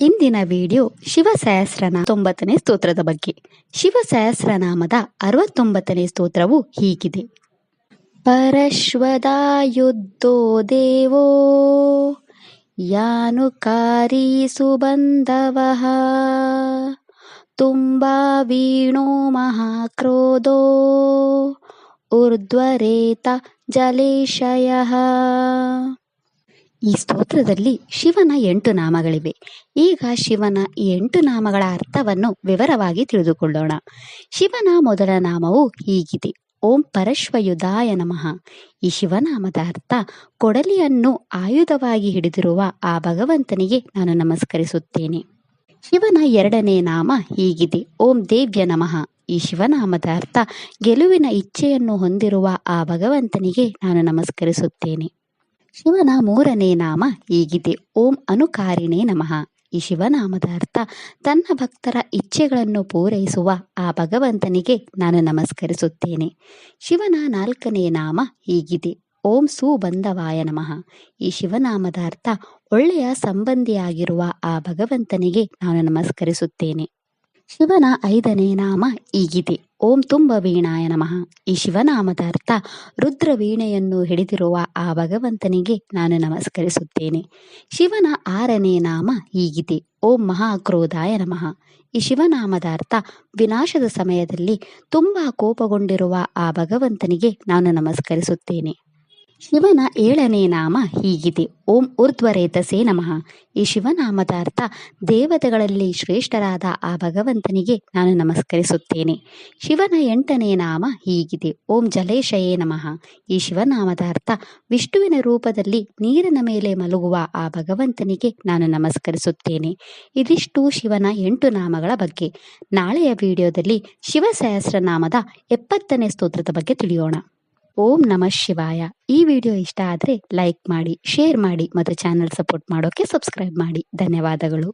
ಇಂದಿನ ವಿಡಿಯೋ ಶಿವ ಸಹಸ್ರನಾಮ 9ನೇ ಸ್ತೋತ್ರದ ಬಗ್ಗೆ. ಶಿವ ಸಹಸ್ರನಾಮದ 69ನೇ ಸ್ತೋತ್ರವು ಹೀಗಿದೆ. ಪರಶ್ವದಾಯುದ್ಧೋ ದೇವೋ ಯಾನುಕಾರಿ ಸುಬಂಧವಃ ತುಂಬಾ ವೀಣೋ ಮಹಾಕ್ರೋಧೋ ಊರ್ಧ್ವರೇತ ಜಲೇಶಯಃ. ಈ ಸ್ತೋತ್ರದಲ್ಲಿ ಶಿವನ 8 ನಾಮಗಳಿವೆ. ಈಗ ಶಿವನ ಈ 8 ನಾಮಗಳ ಅರ್ಥವನ್ನು ವಿವರವಾಗಿ ತಿಳಿದುಕೊಳ್ಳೋಣ. ಶಿವನ ಮೊದಲ ನಾಮವು ಹೀಗಿದೆ. ಓಂ ಪರಶ್ವಯುಧಾಯ ನಮಃ. ಈ ಶಿವನಾಮದ ಅರ್ಥ ಕೊಡಲಿಯನ್ನು ಆಯುಧವಾಗಿ ಹಿಡಿದಿರುವ ಆ ಭಗವಂತನಿಗೆ ನಾನು ನಮಸ್ಕರಿಸುತ್ತೇನೆ. ಶಿವನ 2ನೇ ನಾಮ ಹೀಗಿದೆ. ಓಂ ದೇವ್ಯ ನಮಃ. ಈ ಶಿವನಾಮದ ಅರ್ಥ ಗೆಲುವಿನ ಇಚ್ಛೆಯನ್ನು ಹೊಂದಿರುವ ಆ ಭಗವಂತನಿಗೆ ನಾನು ನಮಸ್ಕರಿಸುತ್ತೇನೆ. ಶಿವನ 3ನೇ ನಾಮ ಹೀಗಿದೆ. ಓಂ ಅನುಕಾರಿಣೇ ನಮಃ. ಈ ಶಿವನಾಮದ ಅರ್ಥ ತನ್ನ ಭಕ್ತರ ಇಚ್ಛೆಗಳನ್ನು ಪೂರೈಸುವ ಆ ಭಗವಂತನಿಗೆ ನಾನು ನಮಸ್ಕರಿಸುತ್ತೇನೆ. ಶಿವನ 4ನೇ ನಾಮ ಹೀಗಿದೆ. ಓಂ ಸುಬಂಧವಾಯ ನಮಃ. ಈ ಶಿವನಾಮದ ಅರ್ಥ ಒಳ್ಳೆಯ ಸಂಬಂಧಿಯಾಗಿರುವ ಆ ಭಗವಂತನಿಗೆ ನಾನು ನಮಸ್ಕರಿಸುತ್ತೇನೆ. ಶಿವನ 5ನೇ ನಾಮ ಹೀಗಿದೆ. ಓಂ ತುಂಬ ವೀಣಾಯ ನಮಃ. ಈ ಶಿವನಾಮದ ಅರ್ಥ ರುದ್ರ ವೀಣೆಯನ್ನು ಹಿಡಿದಿರುವ ಆ ಭಗವಂತನಿಗೆ ನಾನು ನಮಸ್ಕರಿಸುತ್ತೇನೆ. ಶಿವನ 6ನೇ ನಾಮ ಹೀಗಿದೆ. ಓಂ ಮಹಾಕ್ರೋಧಾಯ ನಮಃ. ಈ ಶಿವನಾಮದ ಅರ್ಥ ವಿನಾಶದ ಸಮಯದಲ್ಲಿ ತುಂಬಾ ಕೋಪಗೊಂಡಿರುವ ಆ ಭಗವಂತನಿಗೆ ನಾನು ನಮಸ್ಕರಿಸುತ್ತೇನೆ. ಶಿವನ 7ನೇ ನಾಮ ಹೀಗಿದೆ. ಓಂ ಊರ್ಧ್ವರೇತಸೇ ನಮಃ. ಈ ಶಿವನಾಮದ ಅರ್ಥ ದೇವತೆಗಳಲ್ಲಿ ಶ್ರೇಷ್ಠರಾದ ಆ ಭಗವಂತನಿಗೆ ನಾನು ನಮಸ್ಕರಿಸುತ್ತೇನೆ. ಶಿವನ 8ನೇ ನಾಮ ಹೀಗಿದೆ. ಓಂ ಜಲೇಶಯೇ ನಮಃ. ಈ ಶಿವನಾಮದ ಅರ್ಥ ವಿಷ್ಣುವಿನ ರೂಪದಲ್ಲಿ ನೀರಿನ ಮೇಲೆ ಮಲಗುವ ಆ ಭಗವಂತನಿಗೆ ನಾನು ನಮಸ್ಕರಿಸುತ್ತೇನೆ. ಇದಿಷ್ಟು ಶಿವನ 8 ನಾಮಗಳ ಬಗ್ಗೆ. ನಾಳೆಯ ವಿಡಿಯೋದಲ್ಲಿ ಶಿವ ಸಹಸ್ರನಾಮದ 70ನೇ ಸ್ತೋತ್ರದ ಬಗ್ಗೆ ತಿಳಿಯೋಣ. ಓಂ ನಮಃ ಶಿವಾಯ. ಈ ವಿಡಿಯೋ ಇಷ್ಟ ಆದರೆ ಲೈಕ್ ಮಾಡಿ, ಶೇರ್ ಮಾಡಿ ಮತ್ತು ಚಾನೆಲ್ ಸಪೋರ್ಟ್ ಮಾಡೋಕೆ ಸಬ್ಸ್ಕ್ರೈಬ್ ಮಾಡಿ. ಧನ್ಯವಾದಗಳು.